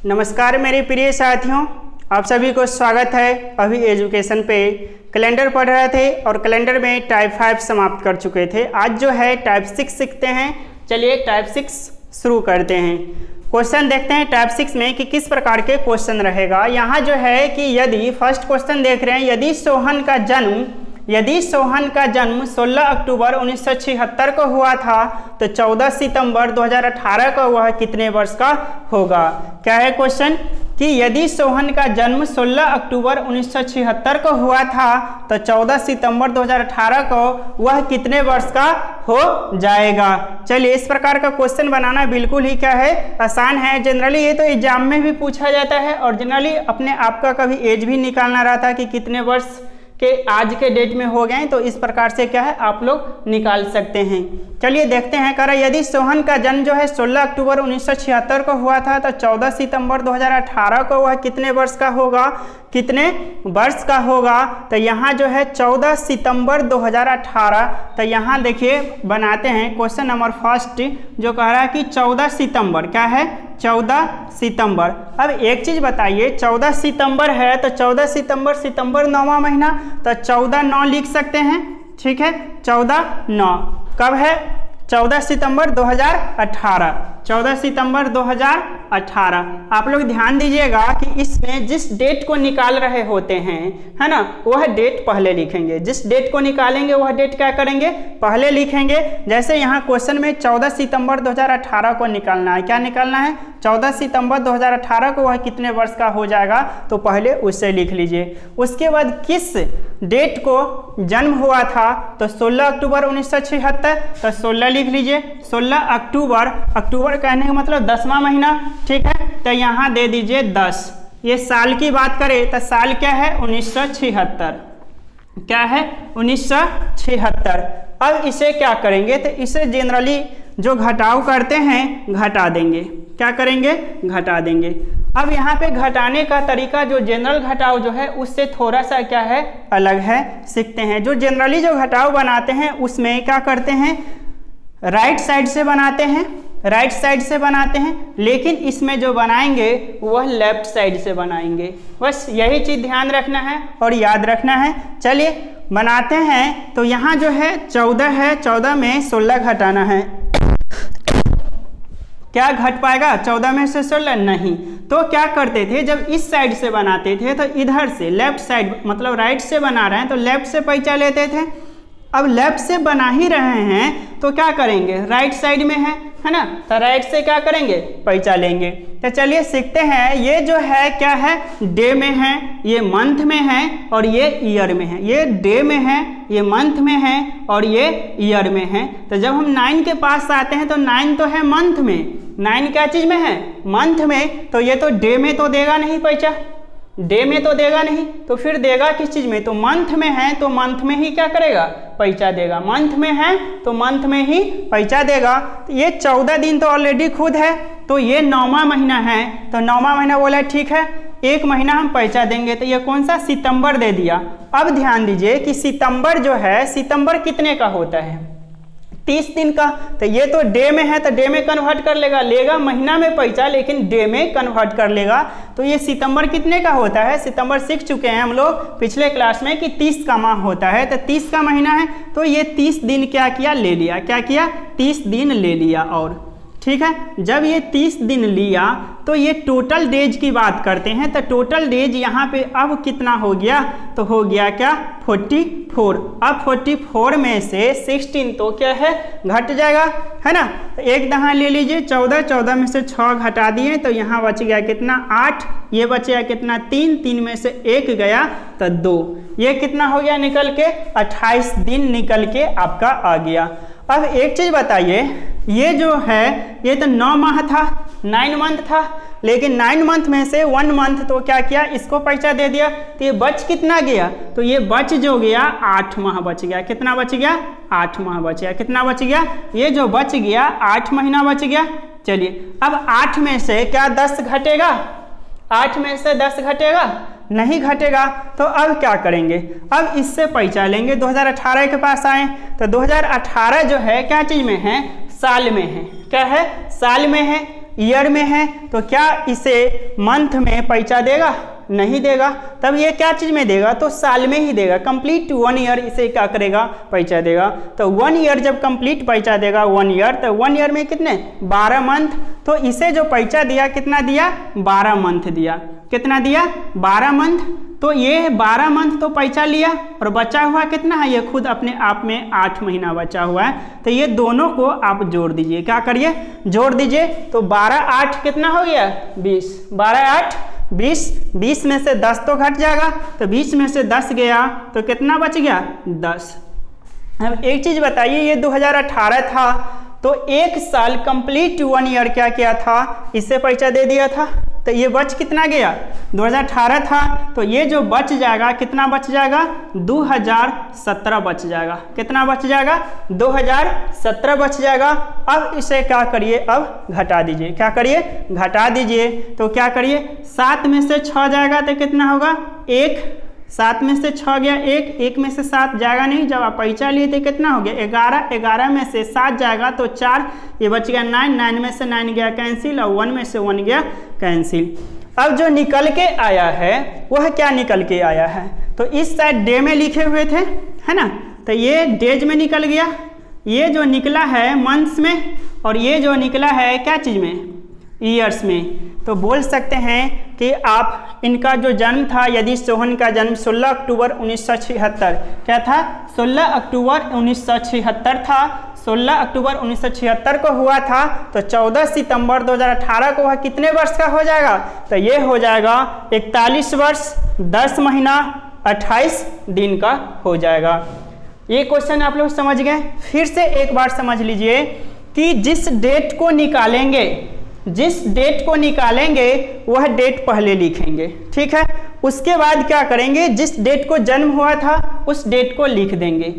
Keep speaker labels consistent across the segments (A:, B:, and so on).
A: नमस्कार मेरे प्रिय साथियों, आप सभी को स्वागत है। अभी एजुकेशन पे कैलेंडर पढ़ रहे थे और कैलेंडर में टाइप 5 समाप्त कर चुके थे। आज जो है टाइप 6 सीखते हैं। चलिए टाइप 6 शुरू करते हैं। क्वेश्चन देखते हैं टाइप 6 में कि किस प्रकार के क्वेश्चन रहेगा। यहाँ जो है कि यदि फर्स्ट क्वेश्चन देख रहे हैं, यदि सोहन का जन्म 16 अक्टूबर 1976 को हुआ था तो 14 सितंबर 2018 को वह कितने वर्ष का होगा। क्या है क्वेश्चन कि यदि सोहन का जन्म 16 अक्टूबर 1976 को हुआ था तो 14 सितंबर 2018 को वह कितने वर्ष का हो जाएगा। चलिए इस प्रकार का क्वेश्चन बनाना बिल्कुल ही क्या है, आसान है। जनरली ये तो एग्जाम में भी पूछा जाता है और जनरली अपने आप का कभी एज भी निकालना रहता है कि कितने वर्ष के आज के डेट में हो गए, तो इस प्रकार से क्या है आप लोग निकाल सकते हैं। चलिए देखते हैं। कह रहा यदि सोहन का जन्म जो है 16 अक्टूबर 1976 को हुआ था तो 14 सितंबर 2018 को वह कितने वर्ष का होगा, कितने वर्ष का होगा। तो यहाँ जो है 14 सितंबर 2018, तो यहाँ देखिए बनाते हैं क्वेश्चन नंबर फर्स्ट जो कह रहा है कि 14 सितंबर क्या है, 14 सितंबर। अब एक चीज बताइए, 14 सितंबर है तो 14 सितंबर 9वां महीना, तो 14/9 लिख सकते हैं। ठीक है, 14/9 कब है, 14 सितंबर 2018, 14 सितंबर 2018। आप लोग ध्यान दीजिएगा कि इसमें जिस डेट को निकाल रहे होते हैं, है ना, वह डेट पहले लिखेंगे। जिस डेट को निकालेंगे वह डेट क्या करेंगे, पहले लिखेंगे। जैसे यहाँ क्वेश्चन में 14 सितंबर 2018 को निकालना है। क्या निकालना है, 14 सितंबर 2018 को वह कितने वर्ष का हो जाएगा, तो पहले उससे लिख लीजिए। उसके बाद किस डेट को जन्म हुआ था, तो 16 अक्टूबर 1976, तो 16 लिख लीजिए। 16 अक्टूबर कहने का मतलब 10वां महीना। ठीक है, तो यहाँ दे दीजिए 10। ये साल की बात करें तो साल क्या है, 1976। क्या है, 1976। अब इसे क्या करेंगे, तो इसे जनरली जो घटाव करते हैं घटा देंगे। क्या करेंगे, घटा देंगे। अब यहाँ पे घटाने का तरीका जो जनरल घटाव जो है उससे थोड़ा सा क्या है, अलग है, सीखते हैं। जो जनरली जो घटाव बनाते हैं उसमें क्या करते हैं, राइट साइड से बनाते हैं, राइट साइड से बनाते हैं। लेकिन इसमें जो बनाएंगे वह लेफ्ट साइड से बनाएंगे। बस यही चीज़ ध्यान रखना है और याद रखना है। चलिए बनाते हैं। तो यहाँ जो है 14 है, 14 में 16 घटाना है। क्या घट पाएगा, 14 में से 16 नहीं। तो क्या करते थे, जब इस साइड से बनाते थे तो इधर से लेफ्ट साइड मतलब राइट से बना रहे हैं तो लेफ्ट से पैंचा लेते थे। अब लेफ्ट से बना ही रहे हैं तो क्या करेंगे, राइट साइड में है ना, तो राइट से क्या करेंगे, पैंचा लेंगे। तो चलिए सीखते हैं। ये जो है क्या है, डे में है, ये मंथ में है और ये ईयर में है। ये डे में है, ये मंथ में है और ये ईयर में है। तो जब हम 9 के पास आते हैं तो 9 तो है मंथ में, 9 क्या चीज में है, मंथ में। तो ये तो डे में तो देगा नहीं पैसा, डे में तो देगा नहीं, तो फिर देगा किस चीज में, तो मंथ में है तो मंथ में ही क्या करेगा, पैसा देगा। मंथ में है तो मंथ में ही पैसा देगा। तो ये 14 दिन तो ऑलरेडी खुद है, तो ये 9वां महीना है, तो 9वां महीना बोला ठीक है, 1 महीना हम पैसा देंगे। तो ये कौन सा, सितंबर दे दिया। अब ध्यान दीजिए कि सितंबर जो है, सितंबर कितने का होता है, 30 दिन का। तो ये तो डे में है तो डे में कन्वर्ट कर लेगा, लेगा महीना में पैसा लेकिन डे में कन्वर्ट कर लेगा। तो ये सितंबर कितने का होता है, सितंबर सीख चुके हैं हम लोग पिछले क्लास में कि 30 का माह होता है। तो 30 का महीना है तो ये 30 दिन क्या किया, ले लिया। क्या किया, 30 दिन ले लिया। और ठीक है, जब ये 30 दिन लिया तो ये टोटल डेज की बात करते हैं। तो टोटल डेज यहाँ पे अब कितना हो गया, तो हो गया क्या, 44। अब 44 में से 16 तो क्या है, घट जाएगा, है ना। तो एक दहा ले लीजिए, 14 में से 6 घटा दिए तो यहाँ बच गया कितना, 8। ये बचेगा कितना, 3 में से 1 गया तो 2। ये कितना हो गया निकल के, 28 दिन निकल के आपका आ गया। अब एक चीज बताइए, ये जो है ये तो 9 माह था, 9 मंथ था, लेकिन 9 मंथ में से 1 मंथ तो क्या किया, इसको पैसा दे दिया। तो ये बच कितना गया, तो ये बच जो गया 8 माह बच गया। कितना बच गया, 8 माह बच गया। कितना बच गया, ये जो बच गया 8 महीना बच गया। चलिए अब 8 में से क्या 10 घटेगा, 8 में से 10 घटेगा, नहीं घटेगा। तो अब क्या करेंगे, अब इससे पैसा लेंगे। 2018 के पास आए तो 2018 जो है क्या चीज में है, साल में है। क्या है, साल में है। ईयर में है तो क्या इसे मंथ में पैसा देगा? नहीं देगा। तब ये क्या चीज में देगा? तो साल में ही देगा। कंप्लीट 1 ईयर इसे क्या करेगा? पैसा देगा। तो 1 ईयर जब कंप्लीट पैसा देगा 1 ईयर, तो 1 ईयर में कितने? 12 मंथ। तो इसे जो पैसा दिया कितना दिया? 12 मंथ दिया। कितना दिया? 12 मंथ। तो ये 12 मंथ तो पैसा लिया और बचा हुआ कितना है? ये खुद अपने आप में 8 महीना बचा हुआ है। तो ये दोनों को आप जोड़ दीजिए। क्या करिए? जोड़ दीजिए। तो 12 8 कितना हो गया? 20। 12 8 20। 20 में से 10 तो घट जाएगा, तो 20 में से 10 गया तो कितना बच गया? 10। अब एक चीज बताइए, ये 2018 था तो 1 साल कंप्लीट 1 ईयर क्या किया था? इससे पैसा दे दिया था। तो ये बच कितना गया? 2018 था तो ये जो बच जाएगा कितना बच जाएगा? 2017 बच जाएगा। कितना बच जाएगा? 2017 बच जाएगा। अब इसे क्या करिए? अब घटा दीजिए। क्या करिए? घटा दीजिए। तो क्या करिए? 7 में से 6 जाएगा तो कितना होगा? 1। 7 में से 6 गया 1, 1 में से 7 जाएगा नहीं। जब आप पैसा लिए थे कितना हो गया? 11। 11 में से 7 जाएगा तो 4, ये बच गया 9। 9 में से 9 गया कैंसिल और 1 में से 1 गया कैंसिल। अब जो निकल के आया है वह क्या निकल के आया है? तो इस साइड डे में लिखे हुए थे, है ना, तो ये डेज में निकल गया। ये जो निकला है मंथ्स में और ये जो निकला है क्या चीज़ में? ईयर्स में। तो बोल सकते हैं कि आप इनका जो जन्म था, यदि सोहन का जन्म 16 अक्टूबर 1976 क्या था? 16 अक्टूबर 1976 था। 16 अक्टूबर 1976 को हुआ था तो 14 सितंबर 2018 को वह कितने वर्ष का हो जाएगा? तो ये हो जाएगा 41 वर्ष 10 महीना 28 दिन का हो जाएगा। ये क्वेश्चन आप लोग समझ गए। फिर से एक बार समझ लीजिए कि जिस डेट को निकालेंगे वह डेट पहले लिखेंगे, ठीक है। उसके बाद क्या करेंगे? जिस डेट को जन्म हुआ था उस डेट को लिख देंगे।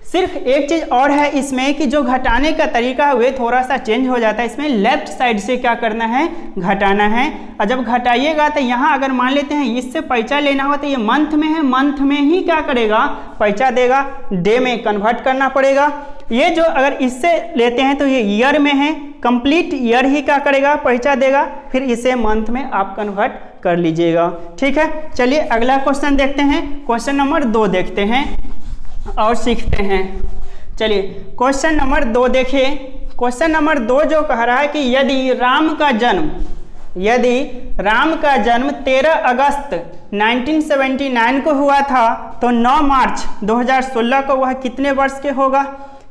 A: सिर्फ एक चीज और है इसमें कि जो घटाने का तरीका है वे थोड़ा सा चेंज हो जाता है। इसमें लेफ्ट साइड से क्या करना है? घटाना है। और जब घटाइएगा तो यहाँ अगर मान लेते हैं इससे पैसा लेना हो तो ये मंथ में है, मंथ में ही क्या करेगा? पैसा देगा। डे में कन्वर्ट करना पड़ेगा। ये जो अगर इससे लेते हैं तो ये ईयर में है, कंप्लीट ईयर ही क्या करेगा? पैसा देगा। फिर इसे मंथ में आप कन्वर्ट कर लीजिएगा, ठीक है। चलिए अगला क्वेश्चन देखते हैं। क्वेश्चन नंबर 2 देखते हैं और सीखते हैं। चलिए क्वेश्चन नंबर 2 देखिए। क्वेश्चन नंबर 2 जो कह रहा है कि यदि राम का जन्म 13 अगस्त 1979 को हुआ था तो 9 मार्च 2016 को वह कितने वर्ष के होगा?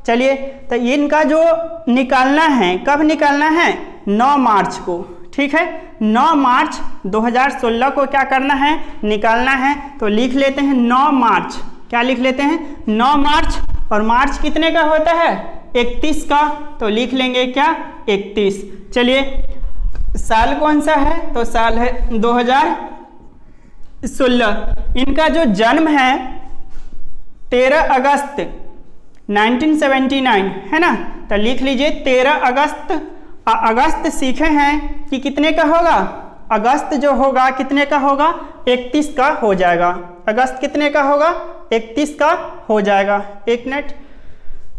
A: चलिए तो इनका जो निकालना है, कब निकालना है? 9 मार्च को, ठीक है। 9 मार्च 2016 को क्या करना है? निकालना है। तो लिख लेते हैं 9 मार्च। क्या लिख लेते हैं? 9 मार्च। और मार्च कितने का होता है? 31 का। तो लिख लेंगे क्या? 31। चलिए साल कौन सा है? तो साल है 2016। इनका जो जन्म है 13 अगस्त 1979 है ना, तो लिख लीजिए 13 अगस्त। अगस्त सीखे हैं कि कितने का होगा? अगस्त जो होगा कितने का होगा? 31 का हो जाएगा। अगस्त कितने का होगा? 31 का हो जाएगा। एक मिनट,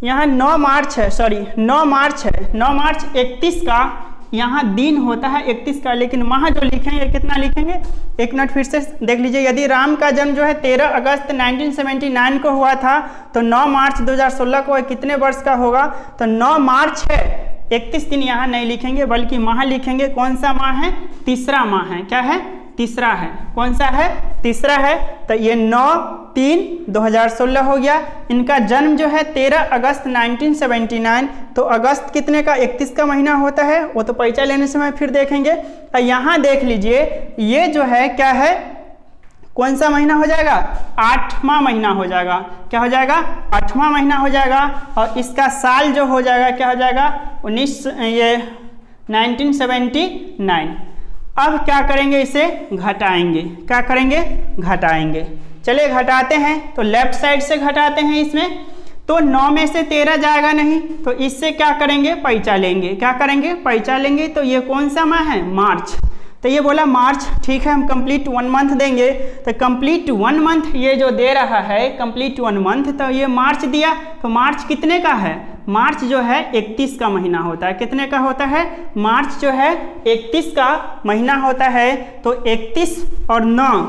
A: यहाँ 9 मार्च है, सॉरी 9 मार्च है। 9 मार्च 31 का यहाँ दिन होता है 31 का, लेकिन वहाँ जो लिखेंगे कितना लिखेंगे? एक मिनट फिर से देख लीजिए। यदि राम का जन्म जो है 13 अगस्त 1979 को हुआ था तो 9 मार्च 2016 को कितने वर्ष का होगा? तो 9 मार्च है, 31 दिन यहाँ नहीं लिखेंगे बल्कि माह लिखेंगे। कौन सा माह है? तीसरा माह है। क्या है? तीसरा है। कौन सा है? तीसरा है। तो ये 9/3/2016 हो गया। इनका जन्म जो है 13 अगस्त 1979, तो अगस्त कितने का? 31 का महीना होता है, वो तो पैसा लेने समय फिर देखेंगे। और यहाँ देख लीजिए ये जो है क्या है? कौन सा महीना हो जाएगा? 8वां महीना हो जाएगा। क्या हो जाएगा? 8वां महीना हो जाएगा। और इसका साल जो हो जाएगा क्या हो जाएगा? 1979। अब क्या करेंगे? इसे घटाएंगे। क्या करेंगे? घटाएंगे। चलिए घटाते हैं। तो लेफ्ट साइड से घटाते हैं इसमें। तो 9 में से 13 जाएगा नहीं, तो इससे क्या करेंगे? पैसा लेंगे। क्या करेंगे? पैसा लेंगे। तो ये कौन सा माह है? मार्च। तो ये बोला मार्च, ठीक है, हम कंप्लीट 1 मंथ देंगे। तो कंप्लीट 1 मंथ ये जो दे रहा है कंप्लीट 1 मंथ, तो ये मार्च दिया। तो मार्च कितने का है? मार्च जो है 31 का महीना होता है। कितने का होता है? मार्च जो है 31 का महीना होता है। तो 31 और 9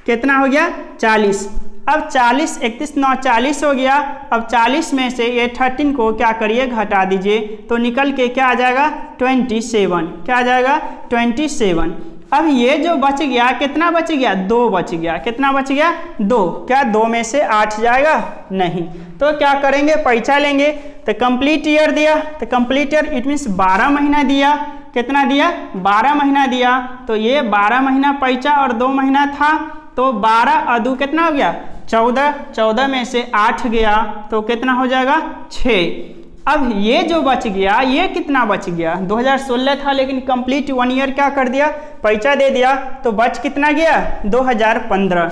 A: कितना हो गया? 40। अब 40, 31, 9, 40 हो गया। अब 40 में से ये 13 को क्या करिए? घटा दीजिए। तो निकल के क्या आ जाएगा? 27। क्या आ जाएगा? 27। अब ये जो बच गया, कितना बच गया? 2 बच गया। कितना बच गया? 2। क्या 2 में से 8 जाएगा? नहीं। तो क्या करेंगे? पैसा लेंगे। तो कंप्लीट ईयर दिया, तो कंप्लीट ईयर इट मीन्स 12 महीना दिया। कितना दिया? 12 महीना दिया। तो ये 12 महीना पैसा और 2 महीना था। तो 12 और 2 कितना हो गया? 14। 14 में से 8 गया तो कितना हो जाएगा? 6। अब ये जो बच गया, ये कितना बच गया? 2016 था लेकिन कंप्लीट 1 ईयर क्या कर दिया? पैसा दे दिया। तो बच कितना गया? 2015।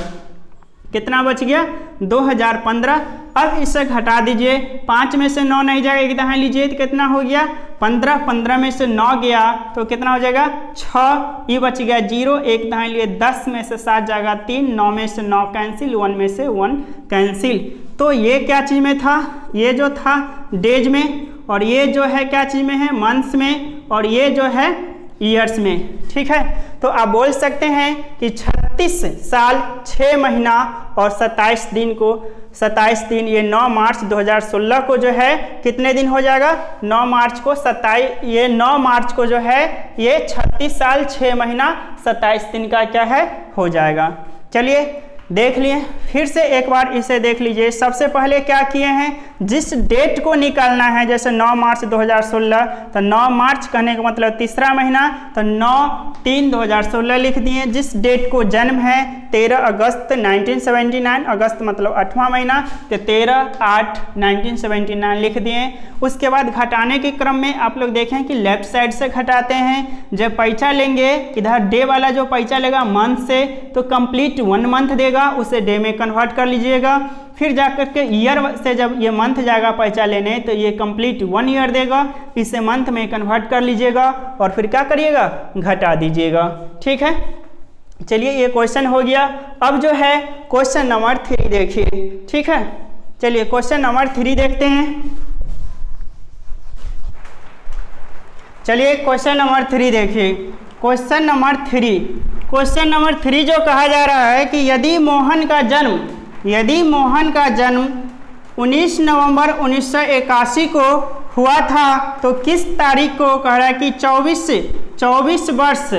A: कितना बच गया? 2015। अब इसे घटा दीजिए। 5 में से 9 नहीं जाएगा, एक दहाई लीजिए तो कितना हो गया? 15। 15 में से 9 गया तो कितना हो जाएगा? 6। ये बच गया 0, एक दहाई लिए। 10 में से 7 जाएगा 3, 9 में से 9 कैंसिल, 1 में से 1 कैंसिल। तो ये क्या चीज़ में था? ये जो था डेज में, और ये जो है क्या चीज़ में है? मंथ्स में, और ये जो है ईयर्स में। ठीक है, तो आप बोल सकते हैं कि 36 साल 6 महीना और 27 दिन को 27 दिन, ये 9 मार्च 2016 को जो है कितने दिन हो जाएगा? 9 मार्च को 27, ये 9 मार्च को जो है ये 36 साल 6 महीना 27 दिन का क्या है? हो जाएगा। चलिए देख लिए, फिर से एक बार इसे देख लीजिए। सबसे पहले क्या किए हैं? जिस डेट को निकालना है, जैसे 9 मार्च 2016, तो 9 मार्च कहने का मतलब तीसरा महीना, तो 9/3/2016 लिख दिए। जिस डेट को जन्म है 13 अगस्त 1979, अगस्त मतलब 8वां महीना, तो 13/8/1979 लिख दिए। उसके बाद घटाने के क्रम में आप लोग देखें कि लेफ्ट साइड से घटाते हैं। जब पैसा लेंगे, इधर डे वाला जो पैसा लेगा मंथ से, तो कंप्लीट 1 मंथ देगा, उसे डे में कन्वर्ट कर लीजिएगा। फिर जाकर के ईयर से जब ये मंथ जाएगा पैसा लेने, तो ये कंप्लीट 1 ईयर देगा, इसे मंथ में कन्वर्ट कर लीजिएगा और फिर क्या करिएगा? घटा दीजिएगा। ठीक है, चलिए ये क्वेश्चन हो गया। अब जो है क्वेश्चन नंबर 3 देखिए। ठीक है, चलिए क्वेश्चन नंबर 3 देखते हैं। चलिए क्वेश्चन नंबर 3 देखिए। क्वेश्चन नंबर 3 जो कहा जा रहा है कि यदि मोहन का जन्म 19 नवंबर 1981 को हुआ था तो किस तारीख को? कह रहा है कि 24 वर्ष,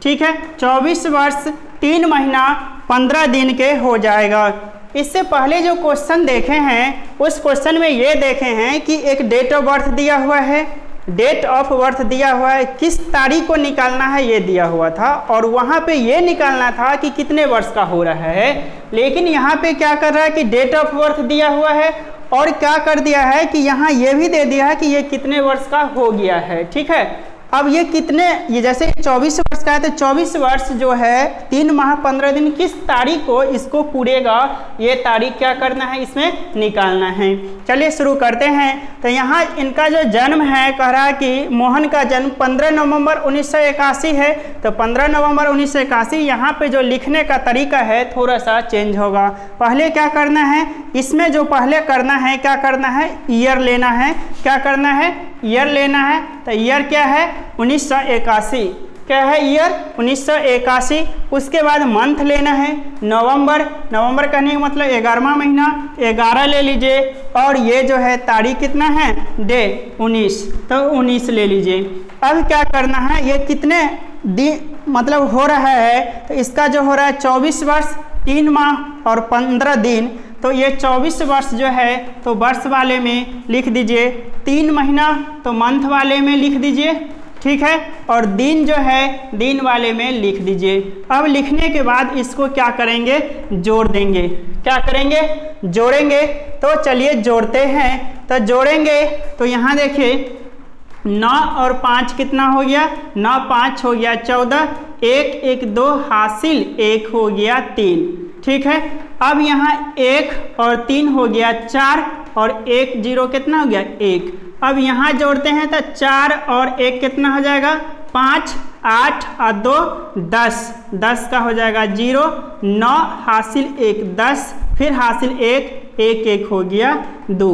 A: ठीक है, 24 वर्ष 3 महीना 15 दिन के हो जाएगा। इससे पहले जो क्वेश्चन देखे हैं, उस क्वेश्चन में ये देखे हैं कि एक डेट ऑफ बर्थ दिया हुआ है, डेट ऑफ बर्थ दिया हुआ है, किस तारीख को निकालना है ये दिया हुआ था, और वहाँ पे ये निकालना था कि कितने वर्ष का हो रहा है। लेकिन यहाँ पे क्या कर रहा है कि डेट ऑफ बर्थ दिया हुआ है, और क्या कर दिया है कि यहाँ ये भी दे दिया है कि ये कितने वर्ष का हो गया है। ठीक है, अब ये कितने, ये जैसे 24 वर्ष का है तो 24 वर्ष जो है 3 माह 15 दिन किस तारीख को इसको पूरेगा, ये तारीख क्या करना है? इसमें निकालना है। चलिए शुरू करते हैं। तो यहाँ इनका जो जन्म है, कह रहा है कि मोहन का जन्म 15 नवंबर 1981 है। तो 15 नवंबर 1981, यहाँ पे जो लिखने का तरीका है थोड़ा सा चेंज होगा। पहले क्या करना है? इसमें जो पहले करना है, क्या करना है? ईयर लेना है। क्या करना है? ईयर लेना है। तो ईयर क्या है? 1981। क्या है? ईयर 1981। उसके बाद मंथ लेना है, नवंबर कहने का मतलब 11वां महीना, 11 ले लीजिए। और ये जो है तारीख कितना है? डे 19, तो 19 ले लीजिए। अब क्या करना है? ये कितने दिन मतलब हो रहा है? तो इसका जो हो रहा है 24 वर्ष 3 माह और 15 दिन। तो ये 24 वर्ष जो है तो वर्ष वाले में लिख दीजिए, 3 महीना तो मंथ वाले में लिख दीजिए। ठीक है, और दिन जो है दिन वाले में लिख दीजिए। अब लिखने के बाद इसको क्या करेंगे? जोड़ देंगे। क्या करेंगे? जोड़ेंगे। तो चलिए जोड़ते हैं। तो जोड़ेंगे तो यहाँ देखिए 9 और 5 कितना हो गया? 9 5 हो गया 14, 1 1 2 हासिल 1 हो गया 3। ठीक है, अब यहाँ 1 और 3 हो गया 4, और 1 0 कितना हो गया? 1। अब यहाँ जोड़ते हैं तो 4 और 1 कितना हो जाएगा? 5, 8 और 2 10, 10 का हो जाएगा 0, 9 हासिल 1 10, फिर हासिल 1 1 1 हो गया 2।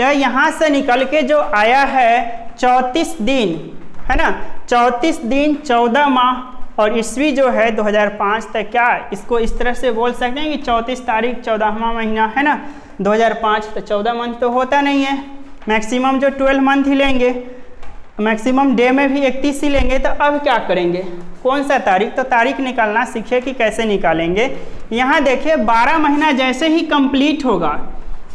A: तो यहाँ से निकल के जो आया है 34 दिन, है ना, 34 दिन 14 माह, और ईस्वी जो है 2005 तक, क्या इसको इस तरह से बोल सकते हैं कि 34 तारीख 14वां महीना, है ना, 2005। तो 14 मंथ तो होता नहीं है, मैक्सिमम जो 12 मंथ ही लेंगे, मैक्सिमम डे में भी 31 ही लेंगे। तो अब क्या करेंगे, कौन सा तारीख, तो तारीख निकालना सीखे कि कैसे निकालेंगे। यहाँ देखिए 12 महीना जैसे ही कंप्लीट होगा,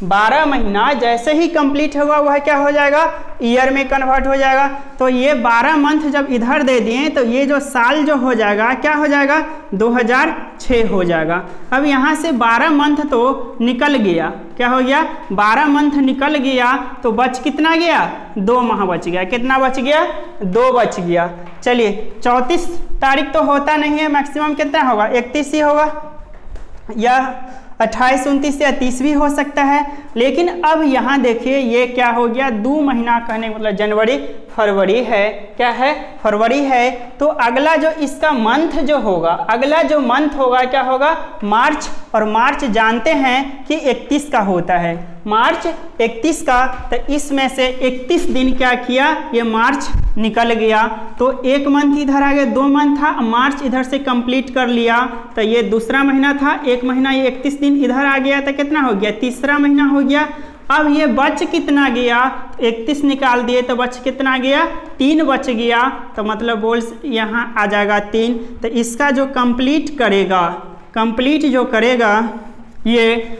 A: 12 महीना जैसे ही कंप्लीट होगा वह क्या हो जाएगा, ईयर में कन्वर्ट हो जाएगा। तो ये 12 मंथ जब इधर दे दिए तो ये जो साल जो हो जाएगा क्या हो जाएगा, 2006 हो जाएगा। अब यहाँ से 12 मंथ तो निकल गया, क्या हो गया, 12 मंथ निकल गया, तो बच कितना गया, 2 माह बच गया। कितना बच गया, 2 बच गया। चलिए 34 तारीख तो होता नहीं है, मैक्सिमम कितना होगा, 31 ही होगा, या 28, 29 या 30 भी हो सकता है। लेकिन अब यहाँ देखिए ये क्या हो गया, 2 महीना कहने मतलब जनवरी फरवरी है, क्या है, फरवरी है। तो अगला जो इसका मंथ जो होगा, अगला जो मंथ होगा क्या होगा, मार्च। और मार्च जानते हैं कि 31 का होता है, मार्च 31 का। तो इसमें से 31 दिन क्या किया, ये मार्च निकल गया, तो 1 मंथ इधर आ गया, 2 मंथ था, मार्च इधर से कंप्लीट कर लिया, तो ये दूसरा महीना था, 1 महीना, ये 31 दिन इधर आ गया, तो कितना हो गया, तीसरा महीना हो गया। अब ये बच कितना गया, 31 निकाल दिए तो बच कितना गया, 3 बच गया। तो मतलब बोल यहाँ आ जाएगा 3। तो इसका जो कंप्लीट करेगा, कंप्लीट जो करेगा ये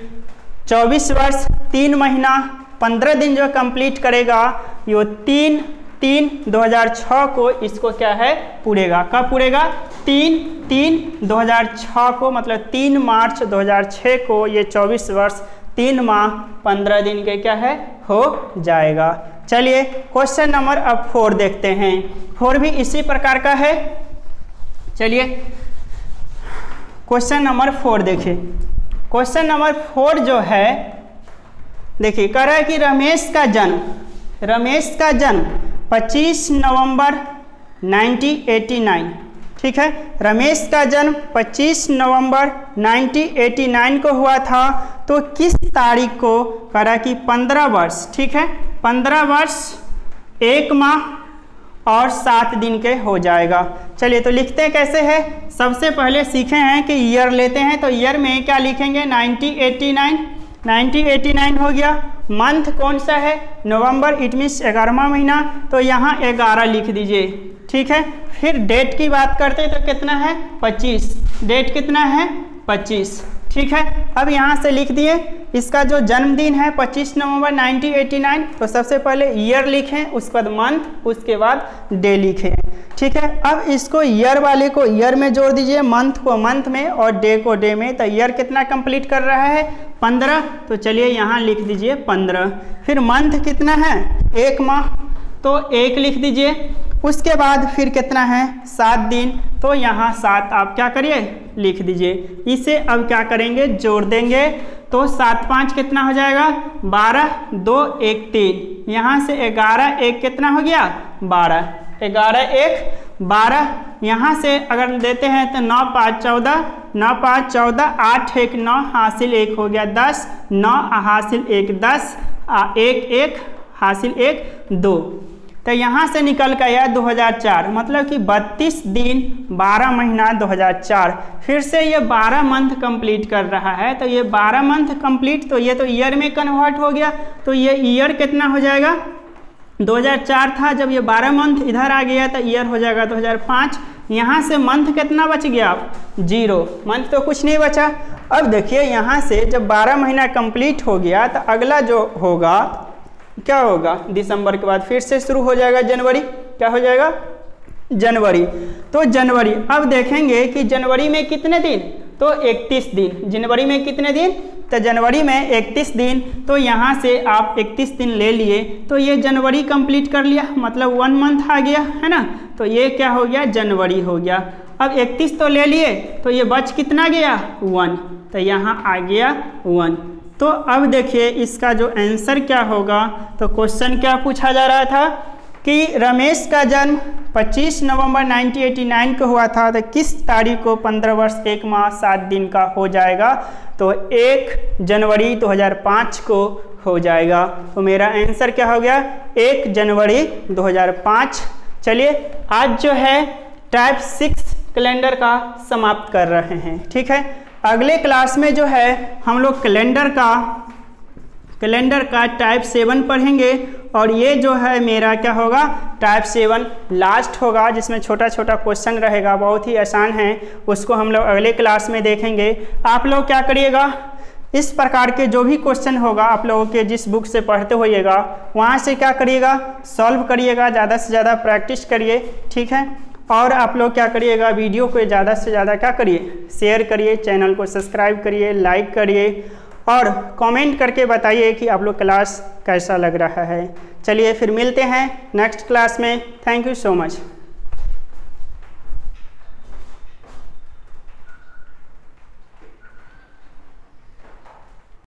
A: 24 वर्ष 3 महीना 15 दिन जो कंप्लीट करेगा, ये 3/3/2006 को इसको क्या है, पूरेगा। कब पूरेगा, 3/3/2006 को, मतलब 3 मार्च 2006 को ये 24 वर्ष 3 माह 15 दिन के क्या है, हो जाएगा। चलिए क्वेश्चन नंबर अब 4 देखते हैं। 4 भी इसी प्रकार का है। चलिए क्वेश्चन नंबर 4 देखिए। क्वेश्चन नंबर 4 जो है, देखिए कह रहा है कि रमेश का जन्म 25 नवंबर 1989, ठीक है, रमेश का जन्म 25 नवंबर 1989 को हुआ था। तो किस तारीख को, कह रहा कि 15 वर्ष, ठीक है, 15 वर्ष 1 माह और 7 दिन के हो जाएगा। चलिए तो लिखते हैं कैसे है। सबसे पहले सीखे हैं कि ईयर लेते हैं, तो ईयर में क्या लिखेंगे, 1989 हो गया। मंथ कौन सा है, नवंबर, इट मीन्स 11वां महीना, तो यहाँ 11 लिख दीजिए, ठीक है। फिर डेट की बात करते हैं तो कितना है, 25, डेट कितना है, 25, ठीक है। अब यहाँ से लिख दिए इसका जो जन्मदिन है 25 नवंबर 1989, तो सबसे पहले ईयर लिखें, उसके बाद मंथ, उसके बाद डे लिखें, ठीक है। अब इसको ईयर वाले को ईयर में जोड़ दीजिए, मंथ को मंथ में और डे को डे में। तो ईयर कितना कंप्लीट कर रहा है, 15, तो चलिए यहाँ लिख दीजिए 15। फिर मंथ कितना है, 1 माह, तो 1 लिख दीजिए। उसके बाद फिर कितना है, 7 दिन, तो यहाँ 7 आप क्या करिए, लिख दीजिए। इसे अब क्या करेंगे, जोड़ देंगे, तो 7 5 कितना हो जाएगा, 12, 2 1 3, यहाँ से 11 1 कितना हो गया, 12, 11 1 12, यहाँ से अगर देते हैं तो 9 5 14, 9 5 14, 8 1 9, हासिल 1 हो गया 10, 9 हासिल 1 10, 1 1 हासिल 1 2। तो यहाँ से निकल कर आया 2004, मतलब कि 32 दिन 12 महीना 2004। फिर से ये 12 मंथ कंप्लीट कर रहा है, तो ये 12 मंथ कंप्लीट, तो ये तो ईयर में कन्वर्ट हो गया, तो ये ईयर कितना हो जाएगा, 2004 था, जब ये 12 मंथ इधर आ गया तो ईयर हो जाएगा 2005। यहाँ से मंथ कितना बच गया, 0, मंथ तो कुछ नहीं बचा। अब देखिए यहाँ से जब 12 महीना कंप्लीट हो गया तो अगला जो होगा क्या होगा, दिसंबर के बाद फिर से शुरू हो जाएगा जनवरी, क्या हो जाएगा, जनवरी। तो जनवरी अब देखेंगे कि जनवरी में कितने दिन, तो 31 दिन। जनवरी में कितने दिन, तो जनवरी में 31 दिन, तो यहाँ से आप 31 दिन ले लिए, तो ये जनवरी कंप्लीट कर लिया, मतलब 1 मंथ आ गया, है ना। तो ये क्या हो गया, जनवरी हो गया। अब 31 तो ले लिए, तो ये बच कितना गया, 1, तो यहाँ आ गया 1। तो अब देखिए इसका जो आंसर क्या होगा, तो क्वेश्चन क्या पूछा जा रहा था कि रमेश का जन्म 25 नवंबर 1989 को हुआ था, तो किस तारीख को 15 वर्ष 1 माह 7 दिन का हो जाएगा, तो 1 जनवरी 2005 को हो जाएगा। तो मेरा आंसर क्या हो गया, 1 जनवरी 2005। चलिए आज जो है टाइप 6 कैलेंडर का समाप्त कर रहे हैं। ठीक है, अगले क्लास में जो है हम लोग कैलेंडर का टाइप 7 पढ़ेंगे और ये जो है मेरा क्या होगा, टाइप 7 लास्ट होगा, जिसमें छोटा छोटा क्वेश्चन रहेगा, बहुत ही आसान है। उसको हम लोग अगले क्लास में देखेंगे। आप लोग क्या करिएगा, इस प्रकार के जो भी क्वेश्चन होगा आप लोगों के जिस बुक से पढ़ते होइएगा वहाँ से क्या करिएगा, सॉल्व करिएगा, ज़्यादा से ज़्यादा प्रैक्टिस करिए। ठीक है, और आप लोग क्या करिएगा, वीडियो को ज़्यादा से ज़्यादा क्या करिए, शेयर करिए, चैनल को सब्सक्राइब करिए, लाइक करिए और कमेंट करके बताइए कि आप लोग क्लास कैसा लग रहा है। चलिए फिर मिलते हैं नेक्स्ट क्लास में। Thank you so much.